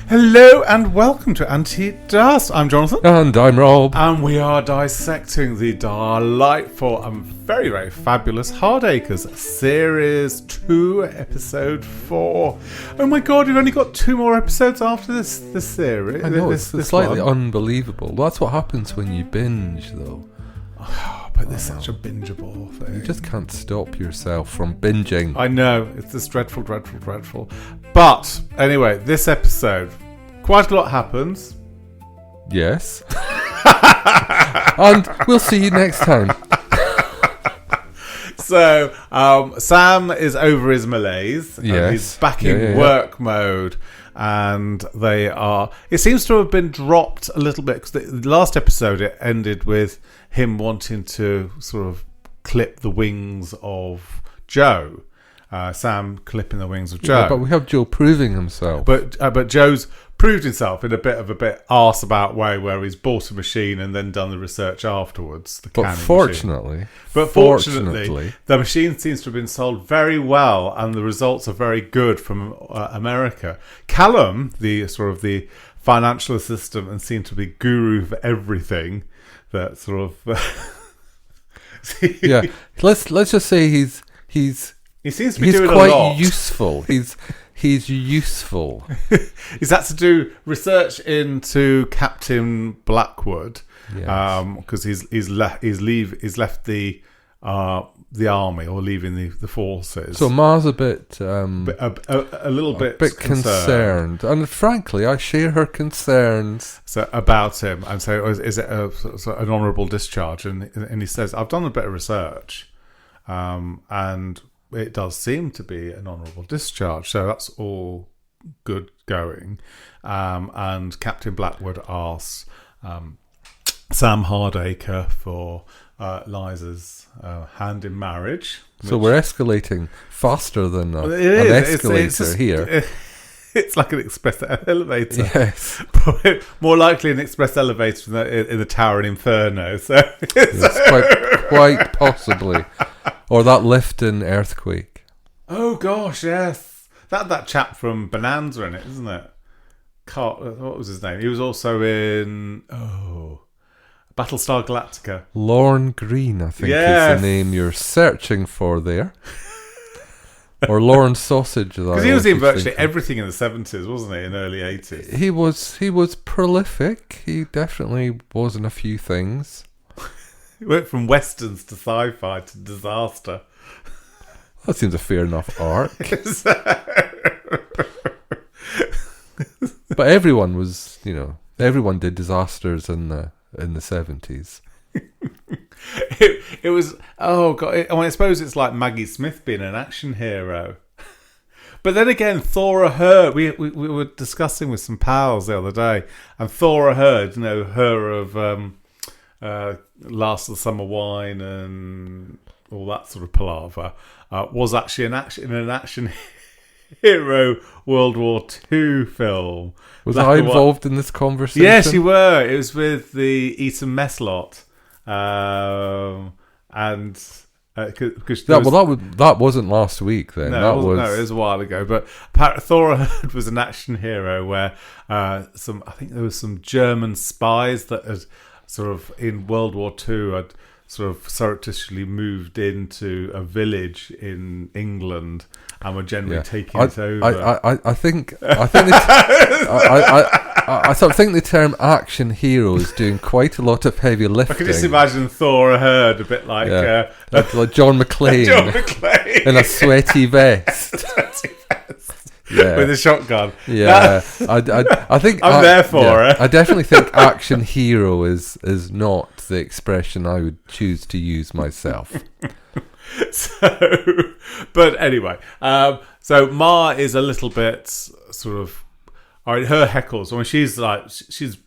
Hello and welcome to Anti-Dust. I'm Jonathan. And I'm Rob. And we are dissecting the delightful and very, very fabulous Hardacres, Series 2, Episode 4. Oh my god, we've only got 2 more episodes after this series. I know, it's slightly one. unbelievable. That's what happens when you binge, though. But there's such a bingeable thing. You just can't stop yourself from binging. I know, it's this dreadful. But, anyway, this episode, quite a lot happens. Yes. And we'll see you next time. So, Sam is over his malaise. Yes. He's back in work mode. And it seems to have been dropped a little bit, because the last episode, it ended with him wanting to sort of clip the wings of Joe. Sam clipping the wings of Joe. Yeah, but we have Joe proving himself. But Joe's proved himself in a bit arse-about way, where he's bought a machine and then done the research afterwards. But fortunately, the machine seems to have been sold very well, and the results are very good from America. Callum, the financial assistant and seemed to be guru for everything, that sort of yeah. Let's just say he seems to be doing a lot. He's quite useful. He's useful. He's had to do research into Captain Blackwood, because he's left the army, or leaving the forces. So Ma's a bit a little bit concerned, and frankly, I share her concerns about him. And so, is it an honourable discharge? And he says, I've done a bit of research, and it does seem to be an honourable discharge, so that's all good going. And Captain Blackwood asks Sam Hardacre for Liza's hand in marriage. So we're escalating faster than an escalator here. It's like an express elevator. Yes. More likely an express elevator in the Tower in Inferno. So yes, quite possibly. Or that lift in Earthquake. Oh gosh, yes. That chap from Bonanza in it, isn't it? What was his name? He was also in Battlestar Galactica. Lorne Green, I think, is the name you're searching for there. Or Lorne Sausage. Because he was in virtually everything in the 70s, wasn't he? In early 80s. He was prolific. He definitely was in a few things. He went from westerns to sci-fi to disaster. That seems a fair enough arc. But everyone did disasters in the 70s. It was, oh god, I suppose it's like Maggie Smith being an action hero. But then again, Thora Hird, we were discussing with some pals the other day, and Thora Hird, her of Last of the Summer Wine and all that sort of palaver, was actually an action hero World War II film. Was I involved in this conversation? Yes, you were. It was with the Eton Mess lot. And that wasn't last week then. No, it was a while ago. But Thora Hird was an action hero where I think there was some German spies that had sort of in World War II had sort of surreptitiously moved into a village in England and were generally taking it over. I think the term action hero is doing quite a lot of heavy lifting. I can just imagine Thora Hird a bit like like John McClane, in a sweaty vest. With a shotgun. Yeah, I think I'm there for it. I definitely think action hero is not the expression I would choose to use myself. But anyway, so Ma is a little bit sort of. All right, her heckles. I mean,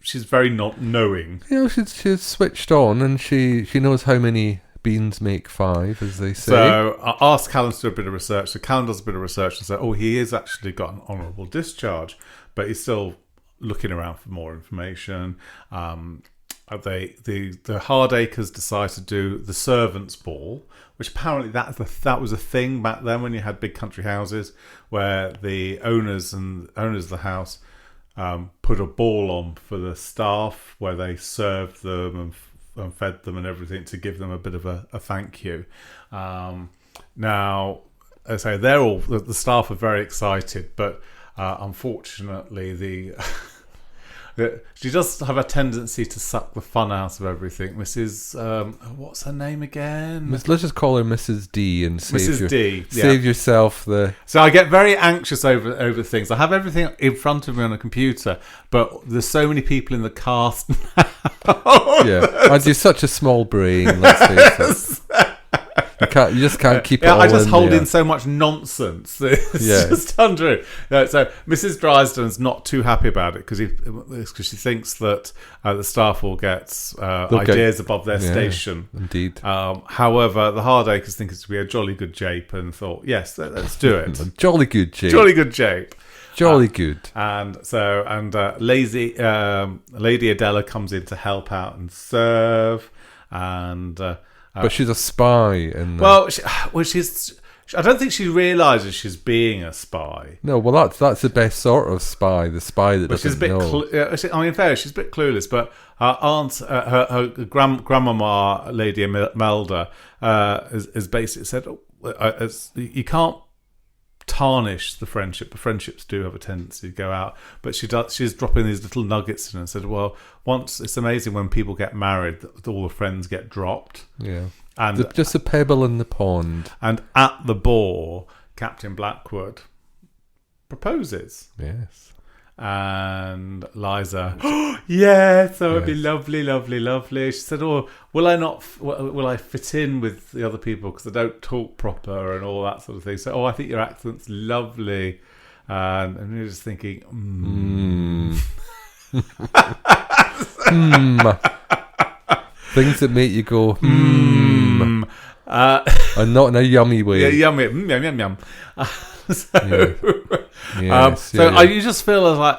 she's very not knowing. She's switched on, and she knows how many beans make 5, as they say. So I asked Callum to do a bit of research. So Callum does a bit of research and said, he has actually got an honourable discharge, but he's still looking around for more information. The Hardacres decide to do the servants' ball, which apparently that was a thing back then when you had big country houses where the owners of the house put a ball on for the staff where they served them and fed them and everything to give them a bit of a thank you. Now, as I say, the staff are very excited, but unfortunately, she does have a tendency to suck the fun out of everything. Mrs. What's her name again? Let's just call her Mrs. D and save yourself the. So I get very anxious over things. I have everything in front of me on a computer, but there's so many people in the cast now. I do such a small brain. Let's face it. You just can't keep it all I just hold there. in so much nonsense. It's just untrue. So Mrs. Dryden's not too happy about it because she thinks that the staff will get ideas above their station. Indeed. However, the Hardacres think it's to be a jolly good jape and thought, yes, let's do it. Jolly good jape. Jolly good jape. Jolly good. Lady Adela comes in to help out and serve, and but she's a spy. She's. I don't think she realises she's being a spy. No, well, that's the best sort of spy. The spy that doesn't know. In fairness, she's a bit clueless. But her aunt, her grandmama, Lady Imelda, has basically said, you can't tarnish the friendship. The friendships do have a tendency to go out, but she's dropping these little nuggets in and said, well, once it's amazing when people get married that all the friends get dropped. Yeah. And just a pebble in the pond. And at the ball, Captain Blackwood proposes. Yes. And Liza, it'd be lovely, lovely, lovely. She said, "Oh, will I fit in with the other people because I don't talk proper and all that sort of thing?" So, I think your accent's lovely, and you're just thinking, things that make you go, and not in a yummy way. Yeah, yummy, yum, yum, yum. You just feel like,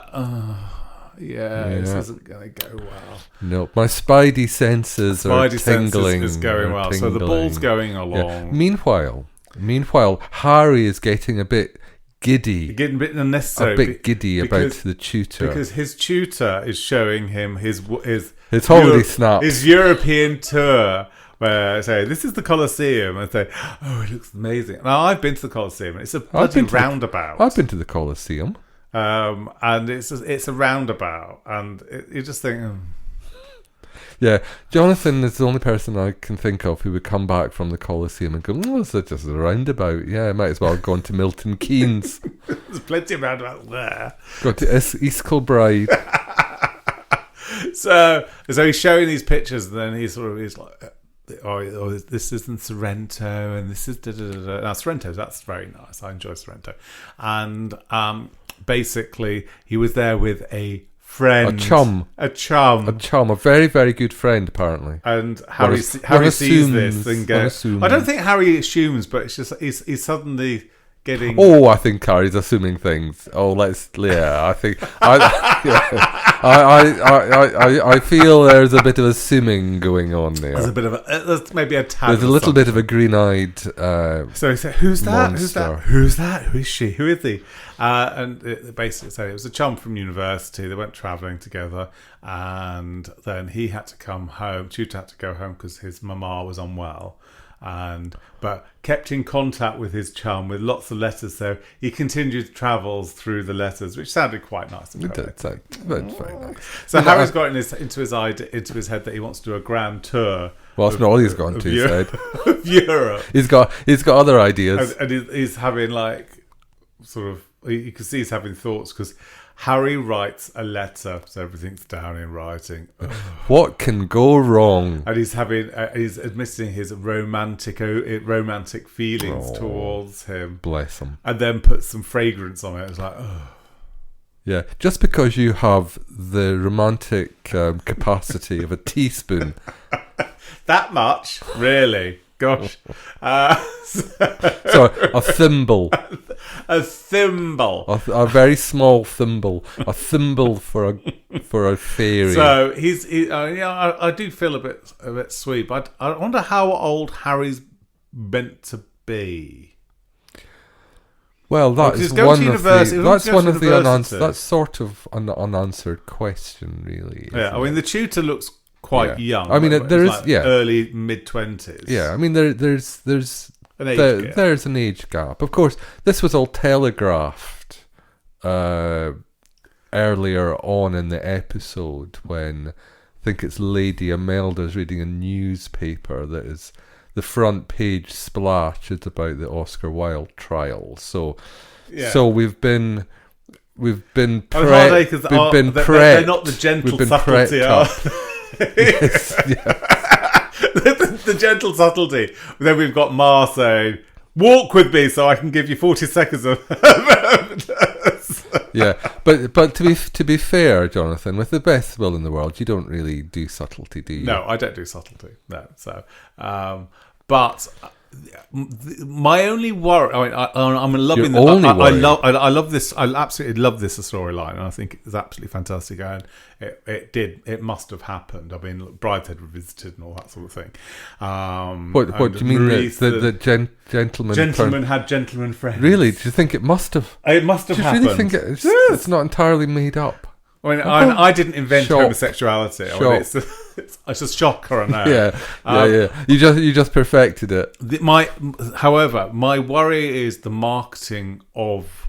this isn't going to go well. No, my spidey senses are tingling. Is going well. So the ball's going along. Yeah. Meanwhile, Harry is getting a bit giddy. Getting a bit unnecessary. A bit giddy about the tutor. Because his tutor is showing him his holiday snap. His European tour. Where I say, this is the Colosseum, and say, it looks amazing. Now, I've been to the Colosseum, and it's a bloody roundabout. I've been to the Colosseum. And it's a roundabout, and you just think... Yeah, Jonathan is the only person I can think of who would come back from the Colosseum and go, it's just a roundabout. Yeah, I might as well have gone to Milton Keynes. There's plenty of roundabouts there. Go to East Kilbride. So he's showing these pictures, and then he's like... this isn't Sorrento, and this is da-da-da-da. Now, Sorrento, that's very nice. I enjoy Sorrento. And basically, he was there with a friend. A very, very good friend, apparently. And Harry sees this and goes... I don't think Harry assumes, but it's just he's suddenly... getting... I think Harry's assuming things. I think... I feel there's a bit of assuming going on there. There's maybe a tad. There's a little bit of a green-eyed So he said, who's that? Monster. Who's that? Who is she? Who is he? And it basically said it was a chum from university. They went travelling together, and then he had to come home. Tutor had to go home because his mama was unwell. But kept in contact with his chum with lots of letters, so he continued travels through the letters, which sounded quite nice. That's very nice. So Harry's got into his head that he wants to do a grand tour. Well, that's not all he's got into his head. Of Europe. He's got other ideas, and he's having you can see he's having thoughts because Harry writes a letter, so everything's down in writing. What can go wrong? And he's admitting his romantic feelings towards him. Bless him. And then puts some fragrance on it. It's like, yeah, just because you have the romantic capacity of a teaspoon. That much, really? Gosh. So a thimble. A thimble. A very small thimble. A thimble for a fairy. So I do feel a bit sweet, but I wonder how old Harry's meant to be. Well, that Because is it's going one to of university. the. That's one of the unanswered. university. That's sort of an unanswered question, really. Yeah, I mean, the tutor looks quite young. I mean, there is like early mid-20s. Yeah, I mean, there's an age gap. There's an age gap. Of course, this was all telegraphed earlier on in the episode when I think it's Lady Imelda's reading a newspaper that is the front page splash is about the Oscar Wilde trial. So we've been prepped. They're not the gentle subtlety. Yes, the gentle subtlety. Then we've got Ma saying, "Walk with me, so I can give you 40 seconds of." Yeah, but to be fair, Jonathan, with the best will in the world, you don't really do subtlety, do you? No, I don't do subtlety. No, so but my only worry. I mean, I'm loving. I love this. I absolutely love this storyline, and I think it's absolutely fantastic. And it must have happened. I mean, Brideshead Revisited and all that sort of thing. What do you mean? The gentleman had gentleman friends. Really? Do you think it must have? It must have happened. Do you really think it's not entirely made up? I mean, I didn't invent homosexuality. I mean, it's a shocker, I know. Yeah. You just perfected it. However, my worry is the marketing of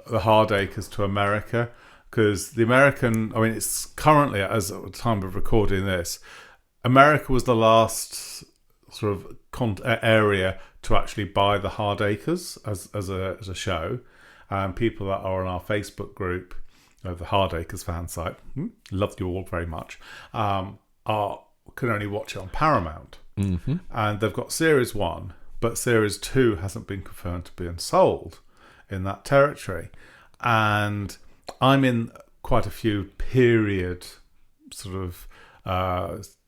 the Hardacres to America, because the American. I mean, it's currently, as at the time of recording this, America was the last sort of area to actually buy the Hardacres as a show, and people that are on our Facebook group. The Hardacres fan site, love you all very much, can only watch it on Paramount. Mm-hmm. And they've got Series 1, but Series 2 hasn't been confirmed to be sold in that territory. And I'm in quite a few period sort of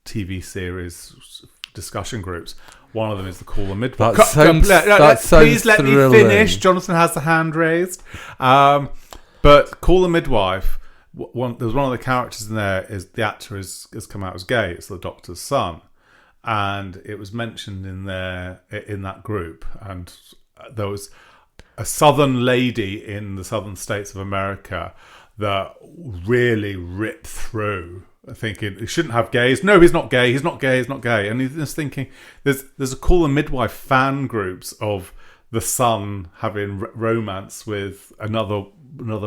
TV series discussion groups. One of them is the Call the Midwife. Please let me finish. Jonathan has the hand raised. But Call the Midwife, there's one of the characters in there, is the actor has come out as gay. It's the doctor's son. And it was mentioned in that group. And there was a southern lady in the southern states of America that really ripped through, thinking, he shouldn't have gays. No, he's not gay. He's not gay. He's not gay. And he's just thinking, there's a Call the Midwife fan groups of the son having romance with another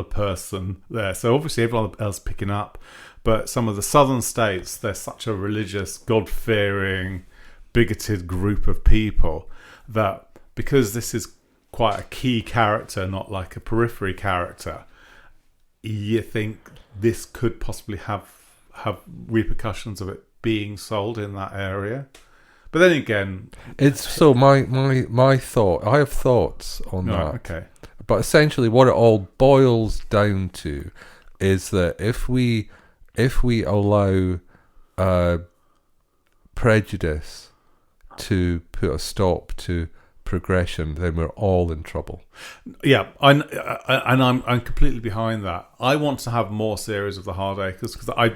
person there. So obviously everyone else picking up, but some of the southern states, they're such a religious, God-fearing, bigoted group of people that because this is quite a key character, not like a periphery character, you think this could possibly have repercussions of it being sold in that area. But then again, it's so my thought. I have thoughts on that. Okay. But essentially, what it all boils down to is that if we allow prejudice to put a stop to progression, then we're all in trouble. Yeah, and I'm completely behind that. I want to have more series of the Hardacres because I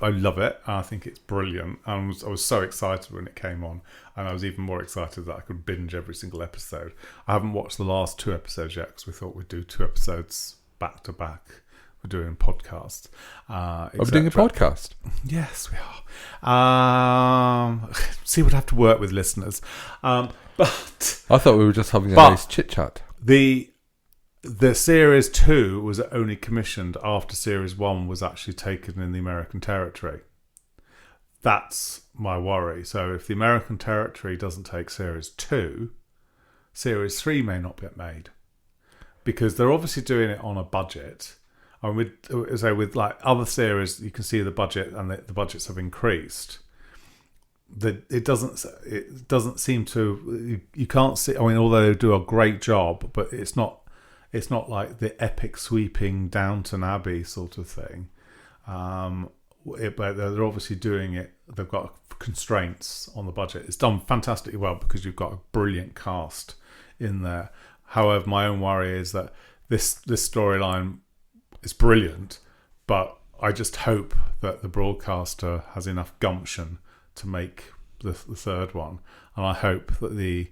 love it and I think it's brilliant. And I was so excited when it came on, and I was even more excited that I could binge every single episode. I haven't watched the last 2 episodes yet because we thought we'd do 2 episodes back to back. We're doing podcasts. Are we doing a podcast? Yes, we are. See, we'd have to work with listeners. But I thought we were just having a nice chit chat. The Series 2 was only commissioned after Series 1 was actually taken in the American territory. That's my worry. So if the American territory doesn't take Series 2, Series 3 may not get made. Because they're obviously doing it on a budget. And with like other series, you can see the budget and the budgets have increased. It doesn't seem to. You can't see. I mean, although they do a great job, but it's not like the epic sweeping Downton Abbey sort of thing. But they're obviously doing it. They've got constraints on the budget. It's done fantastically well because you've got a brilliant cast in there. However, my own worry is that this storyline is brilliant, but I just hope that the broadcaster has enough gumption to make the third one, and I hope that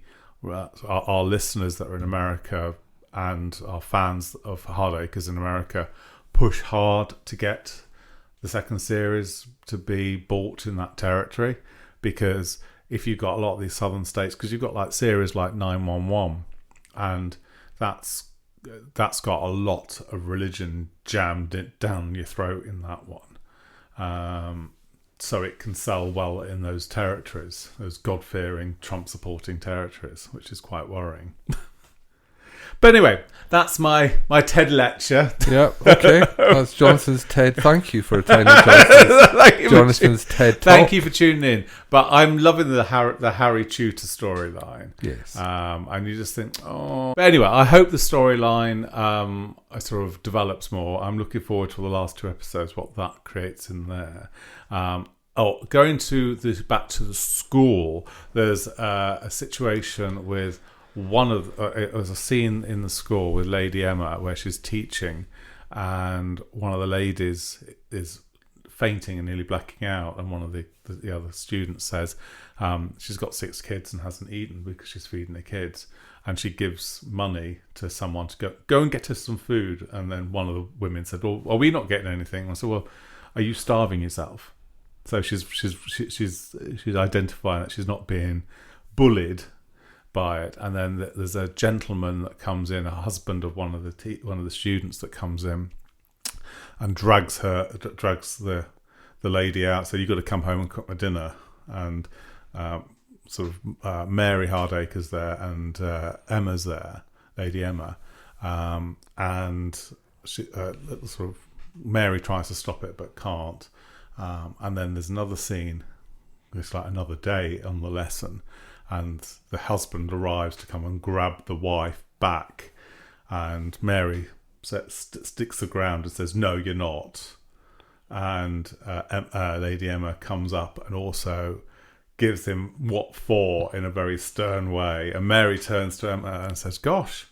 our listeners that are in America and are fans of Hardacres in America push hard to get the second series to be bought in that territory, because if you've got a lot of these southern states, because you've got like series like 911, and that's got a lot of religion jammed down your throat in that one, so it can sell well in those territories, those God-fearing, Trump-supporting territories, which is quite worrying. But anyway, that's my TED lecture. Yeah, okay. That's Jonathan's TED. Thank you for attending Jonathan's TED talk. Thank you for tuning in. But I'm loving the Harry Tudor storyline. Yes. And you just think, oh. But anyway, I hope the storyline sort of develops more. I'm looking forward to the last 2 episodes, what that creates in there. Going back to the school, there's a situation with it was a scene in the school with Lady Emma where she's teaching, and one of the ladies is fainting and nearly blacking out, and one of the other students says she's got 6 kids and hasn't eaten because she's feeding the kids, and she gives money to someone to go and get her some food. And then one of the women said, well, are we not getting anything? And I said, well, are you starving yourself? So she's identifying that she's not being bullied by it. And then there's a gentleman that comes in, a husband of one of the students that comes in and drags the lady out. So you've got to come home and cook my dinner. And Mary Hardacre's there, and Emma's there, Lady Emma, and she Mary tries to stop it but can't. And then there's another scene. It's like another day on the lesson, and the husband arrives to come and grab the wife back, and Mary sticks the ground and says, no, you're not. And Lady Emma comes up and also gives him what for in a very stern way, and Mary turns to Emma and says, gosh,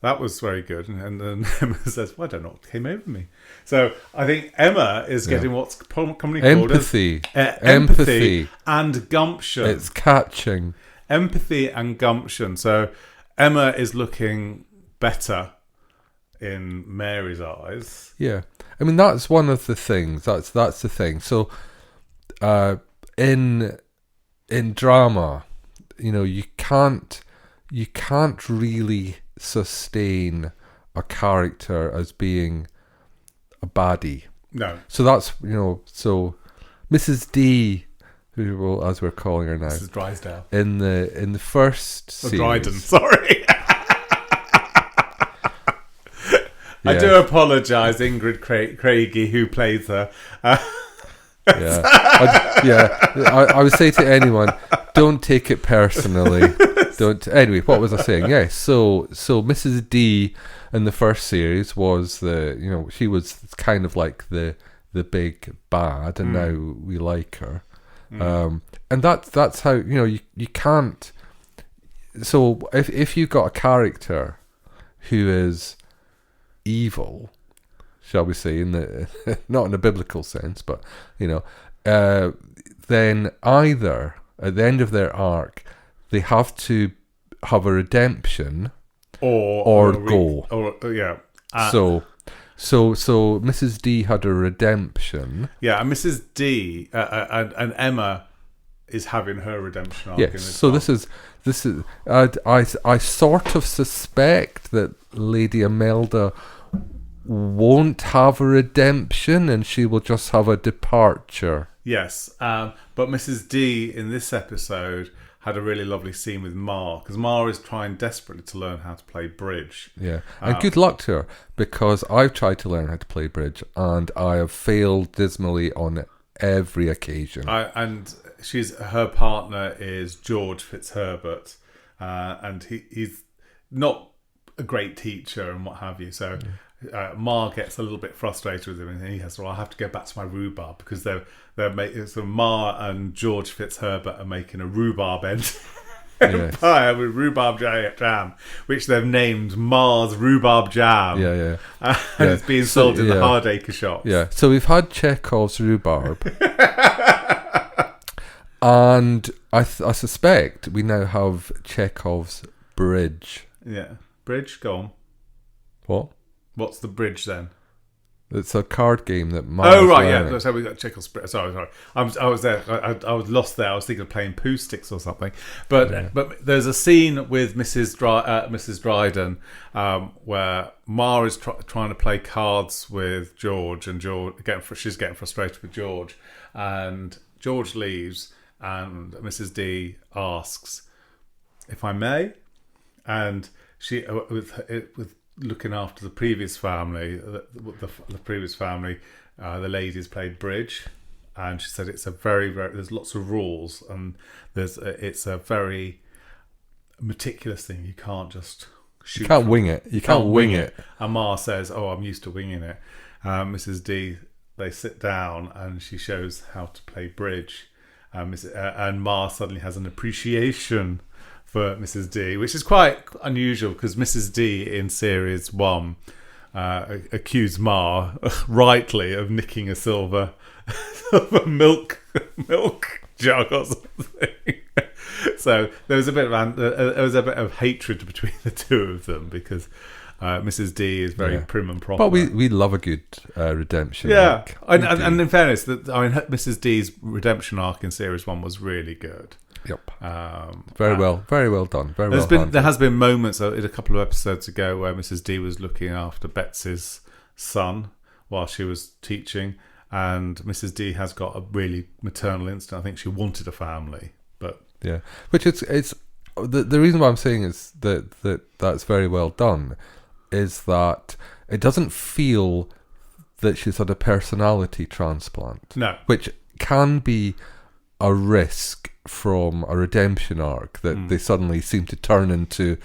that was very good. And then Emma says, well, I don't know what came over me. So I think Emma is getting what's commonly called empathy and gumption. It's catching. Empathy and gumption. So Emma is looking better in Mary's eyes. Yeah. I mean, that's one of the things. That's the thing. So in drama, you can't really will a character as being a baddie. No. So that's, so Mrs. D, who will, as we're calling her now, Mrs. Drysdale, in the first series. Dryden, sorry. I do apologise, Ingrid Craigie, who plays her. I would say to anyone, don't take it personally. Don't. Anyway, what was I saying? Yes. So Mrs. D in the first series was she was kind of like the big bad, and now we like her. And that's how you can't. So if you got a character who is evil, shall we say, in the not in a biblical sense, but then either at the end of their arc they have to have a redemption or go. So Mrs. D had a redemption. Yeah, and Mrs. D and Emma is having her redemption arc. Yes. So this is. I sort of suspect that Lady Imelda won't have a redemption, and she will just have a departure. Yes, but Mrs. D in this episode had a really lovely scene with Ma, because Ma is trying desperately to learn how to play bridge. Yeah, and good luck to her, because I've tried to learn how to play bridge and I have failed dismally on every occasion. And her partner is George Fitzherbert, and he's not a great teacher and what have you, so Ma gets a little bit frustrated with him, and he has, I have to go back to my rhubarb, because they're making, so Ma and George Fitzherbert are making a rhubarb empire with rhubarb jam, which they've named Ma's Rhubarb Jam. And it's being sold in the Hardacre shops. Yeah, so we've had Chekhov's rhubarb, and I suspect we now have Chekhov's bridge. Yeah. Bridge? Go on. What? What's the bridge then? It's a card game that. Oh right, yeah. So we got Checkers. Sorry. I was there. I was lost there. I was thinking of playing poo sticks or something. But there's a scene with Mrs. Dryden where Ma is trying to play cards with George, and she's getting frustrated with George, and George leaves, and Mrs. D asks, "If I may," and she with looking after the previous family, the previous family, the ladies played bridge, and she said it's a very, very, there's lots of rules, and it's a very meticulous thing. You can't just shoot. You can't wing it. You can't wing it. And Ma says, "Oh, I'm used to winging it." Mrs. D, they sit down, and she shows how to play bridge, and Ma suddenly has an appreciation for Mrs. D, which is quite unusual because Mrs. D in series 1 accused Ma rightly of nicking a silver milk jug or something. So there was a bit of hatred between the two of them because Mrs. D is very prim and proper. But we love a good redemption arc. Yeah, and in fairness, Mrs. D's redemption arc in series 1 was really good. Yep. Very well done. There has been moments in a couple of episodes ago where Mrs. D was looking after Betsy's son while she was teaching, and Mrs. D has got a really maternal instinct. I think she wanted a family, but yeah, which it's the reason why I'm saying is that's very well done, is that it doesn't feel that she's had a personality transplant. No, which can be a risk from a redemption arc, that they suddenly seem to turn into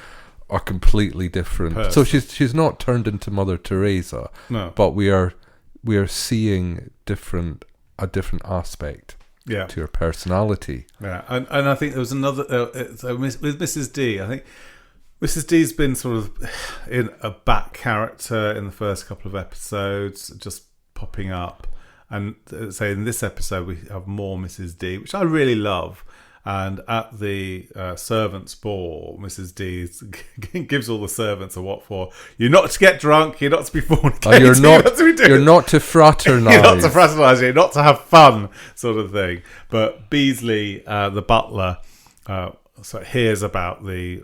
a completely different person. So she's not turned into Mother Teresa, no, but we are seeing a different aspect to her personality. Yeah, and I think there was another with Mrs. D. I think Mrs. D's been sort of in a back character in the first couple of episodes, just popping up. And say in this episode we have more Mrs. D, which I really love. And at the servants' ball, Mrs. D gives all the servants a what for. You're not to get drunk. You're not to be fornicating. You're not to fraternise. You're not to fraternise. You're not to have fun, sort of thing. But Beasley, the butler, hears about the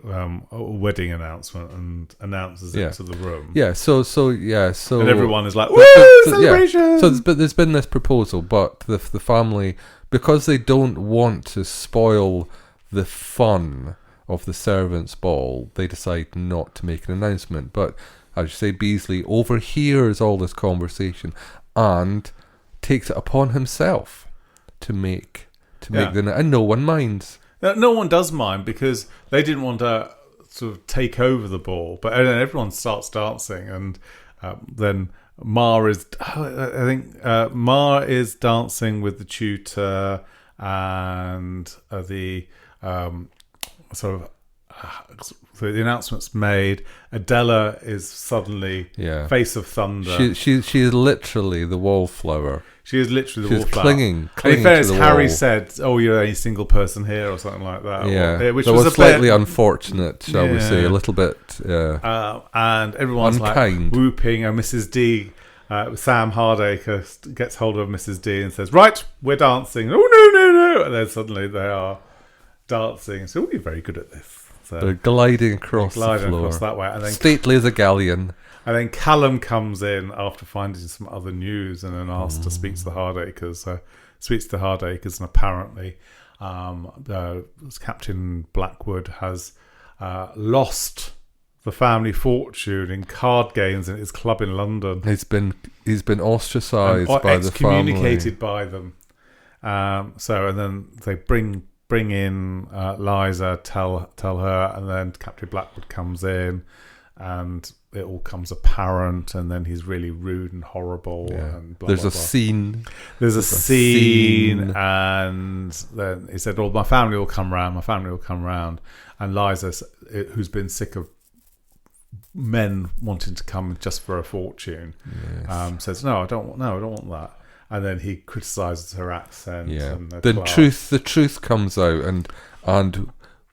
wedding announcement and announces it to the room. So and everyone is like, "Woo, celebration!" Yeah. So there's been this proposal, but the family, because they don't want to spoil the fun of the servants' ball, they decide not to make an announcement. But as you say, Beasley overhears all this conversation and takes it upon himself to make and no one minds. No one does mind because they didn't want to sort of take over the ball, but then everyone starts dancing, and then Ma is dancing with the tutor, and the the announcement's made. Adela is suddenly face of thunder. She is literally the wallflower. She is literally the wallflower. Clinging in fairness, to the Harry wall. said, "Oh, you're the only single person here," or something like that. Yeah, which that was slightly unfortunate, shall we say? A little bit. And everyone's unkind. Like whooping, and Mrs. D. Sam Hardacre gets hold of Mrs. D and says, "Right, we're dancing." "Oh no!" And then suddenly they are dancing. So you're very good at this. So they're gliding across the floor, across that way, and then stately as a galleon. And then Callum comes in after finding some other news, and then asks to speak to the Hardacres. So speaks to the Hardacres, and apparently, Captain Blackwood has lost the family fortune in card games in his club in London. He's been ostracised by the family, excommunicated by them. And then they bring in Liza, tell her, and then Captain Blackwood comes in, and it all comes apparent, and then he's really rude and horrible. Yeah. And blah, There's blah, a blah. scene. There's a scene, and then he said, "Oh, my family will come round." And Liza, who's been sick of men wanting to come just for a fortune, says, "No, I don't want that." And then he criticises her accent. Yeah, and the truth comes out, and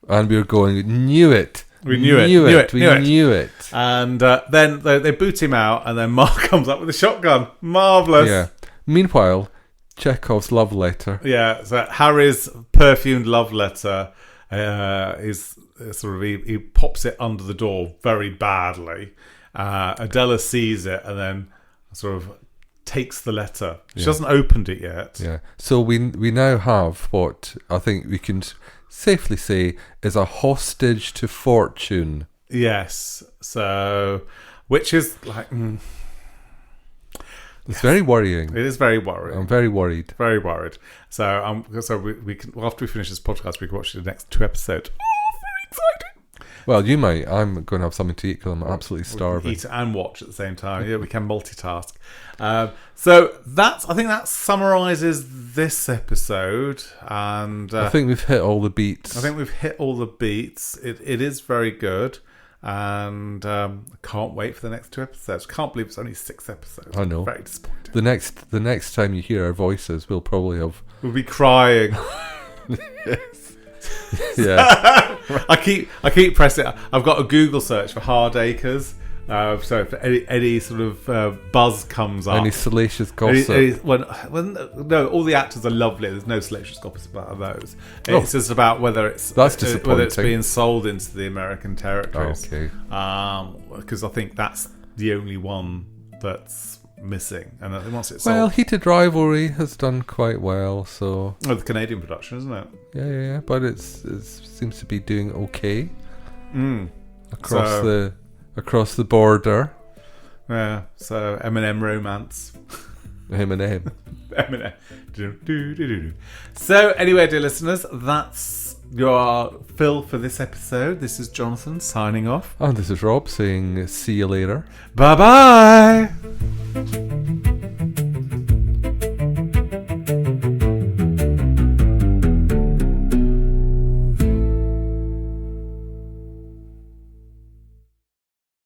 we're going, "Knew it." We knew it. We knew it. And then they boot him out, and then Mark comes up with a shotgun. Marvellous. Yeah. Meanwhile, Chekhov's love letter. Yeah, so Harry's perfumed love letter is sort of, he pops it under the door very badly. Adela sees it and then sort of takes the letter. She hasn't opened it yet. Yeah. So we now have what I think we can safely say is a hostage to fortune. Yes. So, which is like... It's very worrying. It is very worrying. I'm very worried. Very worried. So we can, after we finish this podcast, we can watch the next 2 episodes. Oh, very exciting. Well, you might. I'm going to have something to eat because I'm absolutely starving. Eat and watch at the same time. Yeah, we can multitask. So I think that summarises this episode. And I think we've hit all the beats. It is very good. And I can't wait for the next 2 episodes. Can't believe it's only 6 episodes. I know. Very disappointing. The next time you hear our voices, we'll probably have... We'll be crying. Yes. Yeah. I keep pressing. I've got a Google search for Hardacres. So if any sort of buzz comes up, any salacious gossip. No, all the actors are lovely. There's no salacious gossip about those. It's just about whether it's being sold into the American territories. Okay. Because I think that's the only one that's missing, and once it's sold, well, Heated Rivalry has done quite well. So the Canadian production, isn't it? Yeah. But it seems to be doing okay across the border. Yeah, so Eminem romance. Eminem. So anyway, dear listeners, that's your fill for this episode. This is Jonathan signing off. And this is Rob saying see you later. Bye-bye.